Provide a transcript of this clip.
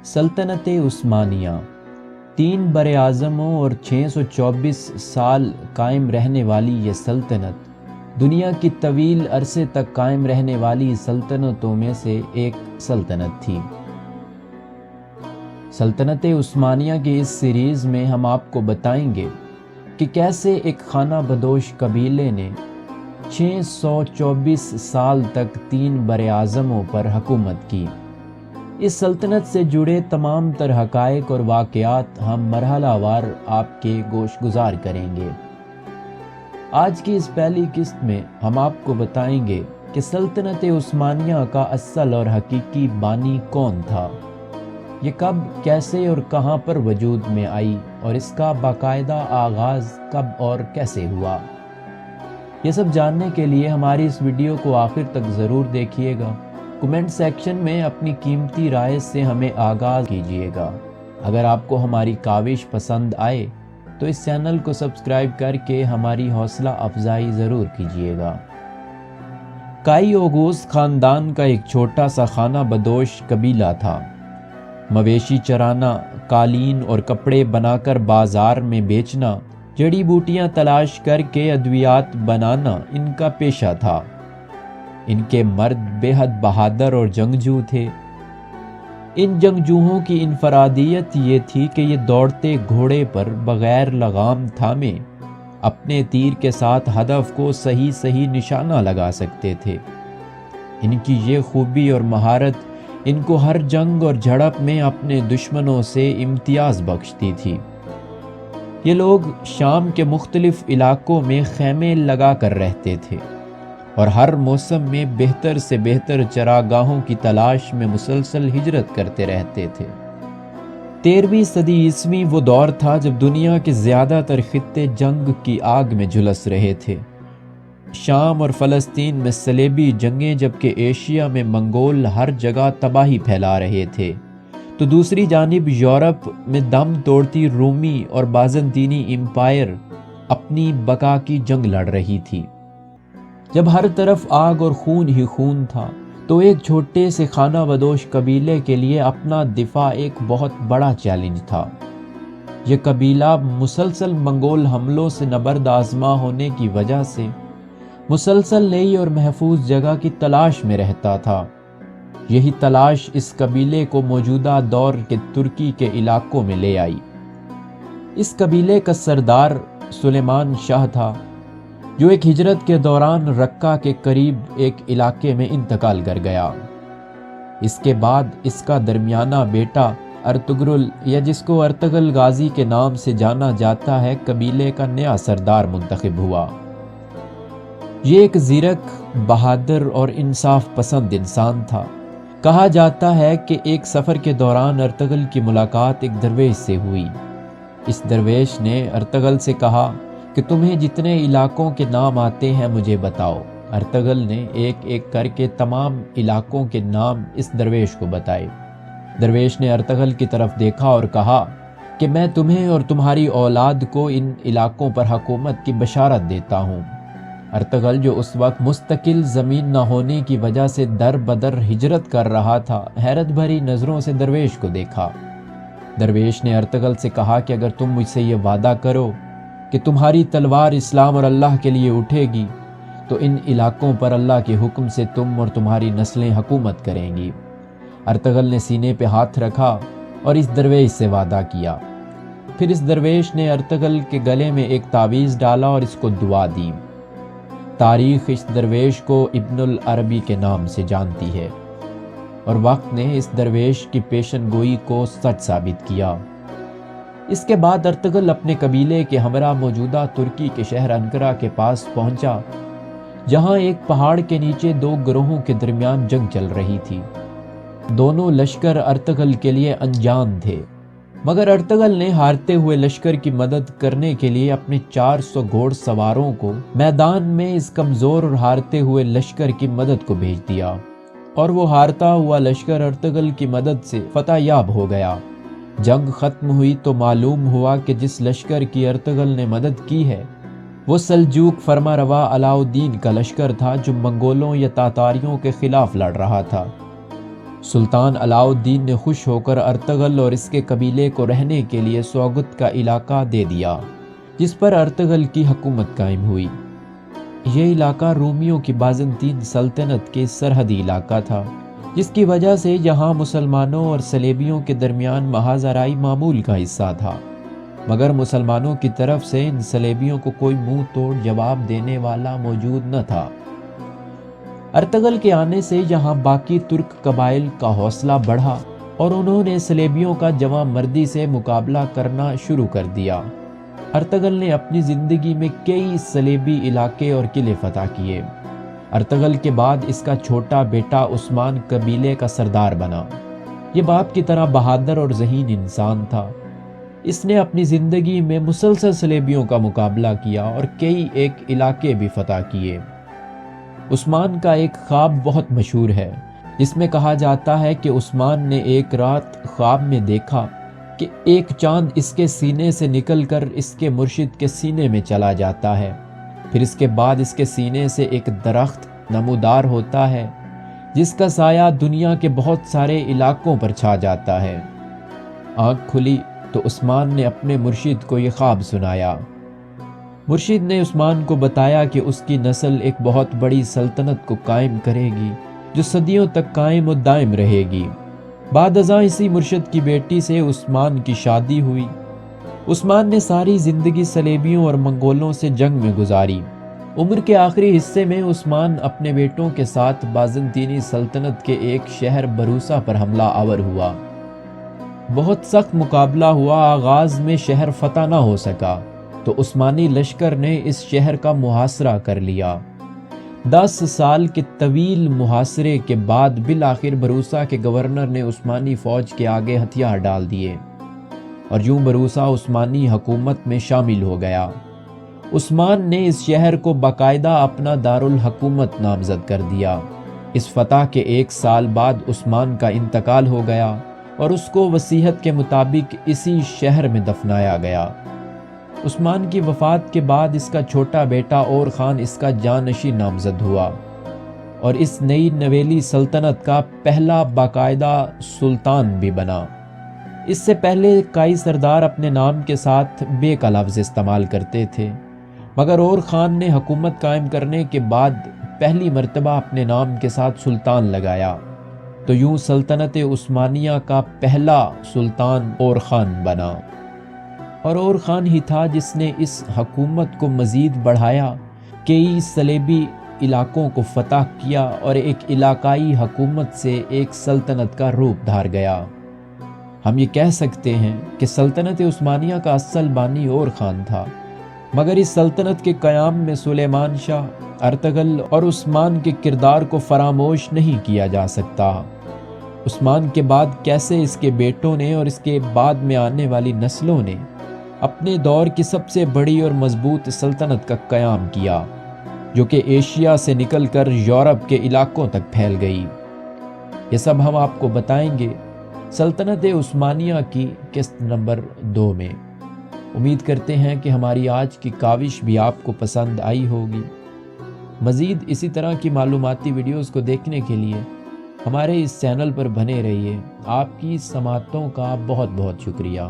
سلطنت عثمانیہ 3 براعظموں اور 624 سال قائم رہنے والی یہ سلطنت دنیا کی طویل عرصے تک قائم رہنے والی سلطنتوں میں سے ایک سلطنت تھی۔ سلطنت عثمانیہ کی اس سیریز میں ہم آپ کو بتائیں گے کہ کیسے ایک خانہ بدوش قبیلے نے 624 سال تک 3 براعظموں پر حکومت کی۔ اس سلطنت سے جڑے تمام تر حقائق اور واقعات ہم مرحلہ وار آپ کے گوش گزار کریں گے۔ آج کی اس پہلی قسط میں ہم آپ کو بتائیں گے کہ سلطنت عثمانیہ کا اصل اور حقیقی بانی کون تھا، یہ کب، کیسے اور کہاں پر وجود میں آئی، اور اس کا باقاعدہ آغاز کب اور کیسے ہوا۔ یہ سب جاننے کے لیے ہماری اس ویڈیو کو آخر تک ضرور دیکھیے گا۔ کمنٹ سیکشن میں اپنی قیمتی رائے سے ہمیں آگاہ کیجیے گا۔ اگر آپ کو ہماری کاوش پسند آئے تو اس چینل کو سبسکرائب کر کے ہماری حوصلہ افزائی ضرور کیجیے گا۔ کائی اوغوس خاندان کا ایک چھوٹا سا خانہ بدوش قبیلہ تھا۔ مویشی چرانا، قالین اور کپڑے بنا کر بازار میں بیچنا، جڑی بوٹیاں تلاش کر کے ادویات بنانا ان کا پیشہ تھا۔ ان کے مرد بے حد بہادر اور جنگجو تھے۔ ان جنگجوؤں کی انفرادیت یہ تھی کہ یہ دوڑتے گھوڑے پر بغیر لگام تھامے اپنے تیر کے ساتھ ہدف کو صحیح نشانہ لگا سکتے تھے۔ ان کی یہ خوبی اور مہارت ان کو ہر جنگ اور جھڑپ میں اپنے دشمنوں سے امتیاز بخشتی تھی۔ یہ لوگ شام کے مختلف علاقوں میں خیمے لگا کر رہتے تھے اور ہر موسم میں بہتر سے بہتر چراگاہوں کی تلاش میں مسلسل ہجرت کرتے رہتے تھے۔ 13ویں صدی عیسوی وہ دور تھا جب دنیا کے زیادہ تر خطے جنگ کی آگ میں جھلس رہے تھے۔ شام اور فلسطین میں صلیبی جنگیں، جبکہ ایشیا میں منگول ہر جگہ تباہی پھیلا رہے تھے، تو دوسری جانب یورپ میں دم توڑتی رومی اور بازنطینی امپائر اپنی بقا کی جنگ لڑ رہی تھی۔ جب ہر طرف آگ اور خون ہی خون تھا تو ایک چھوٹے سے خانہ بدوش قبیلے کے لیے اپنا دفاع ایک بہت بڑا چیلنج تھا۔ یہ قبیلہ مسلسل منگول حملوں سے نبرد آزما ہونے کی وجہ سے مسلسل نئی اور محفوظ جگہ کی تلاش میں رہتا تھا۔ یہی تلاش اس قبیلے کو موجودہ دور کے ترکی کے علاقوں میں لے آئی۔ اس قبیلے کا سردار سلیمان شاہ تھا، جو ایک ہجرت کے دوران رقہ کے قریب ایک علاقے میں انتقال کر گیا۔ اس کے بعد اس کا درمیانہ بیٹا ارطغرل، یا جس کو ارطغرل غازی کے نام سے جانا جاتا ہے، قبیلے کا نیا سردار منتخب ہوا۔ یہ ایک زیرک، بہادر اور انصاف پسند انسان تھا۔ کہا جاتا ہے کہ ایک سفر کے دوران ارطغرل کی ملاقات ایک درویش سے ہوئی۔ اس درویش نے ارطغرل سے کہا کہ تمہیں جتنے علاقوں کے نام آتے ہیں مجھے بتاؤ۔ ارطغرل نے ایک ایک کر کے تمام علاقوں کے نام اس درویش کو بتائے۔ درویش نے ارطغرل کی طرف دیکھا اور کہا کہ میں تمہیں اور تمہاری اولاد کو ان علاقوں پر حکومت کی بشارت دیتا ہوں۔ ارطغرل، جو اس وقت مستقل زمین نہ ہونے کی وجہ سے در بدر ہجرت کر رہا تھا، حیرت بھری نظروں سے درویش کو دیکھا۔ درویش نے ارطغرل سے کہا کہ اگر تم مجھ سے یہ وعدہ کرو کہ تمہاری تلوار اسلام اور اللہ کے لیے اٹھے گی تو ان علاقوں پر اللہ کے حکم سے تم اور تمہاری نسلیں حکومت کریں گی۔ ارطغرل نے سینے پہ ہاتھ رکھا اور اس درویش سے وعدہ کیا۔ پھر اس درویش نے ارطغرل کے گلے میں ایک تعویذ ڈالا اور اس کو دعا دی۔ تاریخ اس درویش کو ابن العربی کے نام سے جانتی ہے، اور وقت نے اس درویش کی پیشن گوئی کو سچ ثابت کیا۔ اس کے بعد ارطغرل اپنے قبیلے کے ہمراہ موجودہ ترکی کے شہر انقرہ کے پاس پہنچا، جہاں ایک پہاڑ کے نیچے 2 گروہوں کے درمیان جنگ چل رہی تھی۔ دونوں لشکر ارطغرل کے لیے انجان تھے، مگر ارطغرل نے ہارتے ہوئے لشکر کی مدد کرنے کے لیے اپنے 400 گھوڑ سواروں کو میدان میں اس کمزور اور ہارتے ہوئے لشکر کی مدد کو بھیج دیا، اور وہ ہارتا ہوا لشکر ارطغرل کی مدد سے فتح یاب ہو گیا۔ جنگ ختم ہوئی تو معلوم ہوا کہ جس لشکر کی ارطغرل نے مدد کی ہے وہ سلجوق فرما روا علاؤ الدین کا لشکر تھا، جو منگولوں یا تاتاریوں کے خلاف لڑ رہا تھا۔ سلطان علاؤ الدین نے خوش ہو کر ارطغرل اور اس کے قبیلے کو رہنے کے لیے سوگت کا علاقہ دے دیا، جس پر ارطغرل کی حکومت قائم ہوئی۔ یہ علاقہ رومیوں کی بازنطین سلطنت کے سرحدی علاقہ تھا، جس کی وجہ سے یہاں مسلمانوں اور صلیبیوں کے درمیان محاذ آرائی معمول کا حصہ تھا، مگر مسلمانوں کی طرف سے ان صلیبیوں کو کوئی منہ توڑ جواب دینے والا موجود نہ تھا۔ ارطغرل کے آنے سے یہاں باقی ترک قبائل کا حوصلہ بڑھا اور انہوں نے صلیبیوں کا جواں مردی سے مقابلہ کرنا شروع کر دیا۔ ارطغرل نے اپنی زندگی میں کئی صلیبی علاقے اور قلعے فتح کیے۔ ارطغرل کے بعد اس کا چھوٹا بیٹا عثمان قبیلے کا سردار بنا۔ یہ باپ کی طرح بہادر اور ذہین انسان تھا۔ اس نے اپنی زندگی میں مسلسل صلیبیوں کا مقابلہ کیا اور کئی ایک علاقے بھی فتح کیے۔ عثمان کا ایک خواب بہت مشہور ہے، جس میں کہا جاتا ہے کہ عثمان نے ایک رات خواب میں دیکھا کہ ایک چاند اس کے سینے سے نکل کر اس کے مرشد کے سینے میں چلا جاتا ہے، پھر اس کے بعد اس کے سینے سے ایک درخت نمودار ہوتا ہے جس کا سایہ دنیا کے بہت سارے علاقوں پر چھا جاتا ہے۔ آنکھ کھلی تو عثمان نے اپنے مرشد کو یہ خواب سنایا۔ مرشد نے عثمان کو بتایا کہ اس کی نسل ایک بہت بڑی سلطنت کو قائم کرے گی جو صدیوں تک قائم و دائم رہے گی۔ بعد ازاں اسی مرشد کی بیٹی سے عثمان کی شادی ہوئی۔ عثمان نے ساری زندگی صلیبیوں اور منگولوں سے جنگ میں گزاری۔ عمر کے آخری حصے میں عثمان اپنے بیٹوں کے ساتھ بازنطینی سلطنت کے ایک شہر بروسا پر حملہ آور ہوا۔ بہت سخت مقابلہ ہوا، آغاز میں شہر فتح نہ ہو سکا تو عثمانی لشکر نے اس شہر کا محاصرہ کر لیا۔ 10 سال کے طویل محاصرے کے بعد بالآخر بروسا کے گورنر نے عثمانی فوج کے آگے ہتھیار ڈال دیے اور یوں بروسا عثمانی حکومت میں شامل ہو گیا۔ عثمان نے اس شہر کو باقاعدہ اپنا دارالحکومت نامزد کر دیا۔ اس فتح کے 1 سال بعد عثمان کا انتقال ہو گیا اور اس کو وصیت کے مطابق اسی شہر میں دفنایا گیا۔ عثمان کی وفات کے بعد اس کا چھوٹا بیٹا اور خان اس کا جانشین نامزد ہوا اور اس نئی نویلی سلطنت کا پہلا باقاعدہ سلطان بھی بنا۔ اس سے پہلے کئی سردار اپنے نام کے ساتھ بے کا لفظ استعمال کرتے تھے، مگر اور خان نے حکومت قائم کرنے کے بعد پہلی مرتبہ اپنے نام کے ساتھ سلطان لگایا، تو یوں سلطنت عثمانیہ کا پہلا سلطان اور خان بنا۔ اور خان ہی تھا جس نے اس حکومت کو مزید بڑھایا، کئی صلیبی علاقوں کو فتح کیا اور ایک علاقائی حکومت سے ایک سلطنت کا روپ دھار گیا۔ ہم یہ کہہ سکتے ہیں کہ سلطنت عثمانیہ کا اصل بانی اور خان تھا، مگر اس سلطنت کے قیام میں سلیمان شاہ، ارطغرل اور عثمان کے کردار کو فراموش نہیں کیا جا سکتا۔ عثمان کے بعد کیسے اس کے بیٹوں نے اور اس کے بعد میں آنے والی نسلوں نے اپنے دور کی سب سے بڑی اور مضبوط سلطنت کا قیام کیا، جو کہ ایشیا سے نکل کر یورپ کے علاقوں تک پھیل گئی۔ یہ سب ہم آپ کو بتائیں گے سلطنت عثمانیہ کی قسط نمبر 2 میں۔ امید کرتے ہیں کہ ہماری آج کی کاوش بھی آپ کو پسند آئی ہوگی۔ مزید اسی طرح کی معلوماتی ویڈیوز کو دیکھنے کے لیے ہمارے اس چینل پر بنے رہیے۔ آپ کی سماعتوں کا بہت بہت شکریہ۔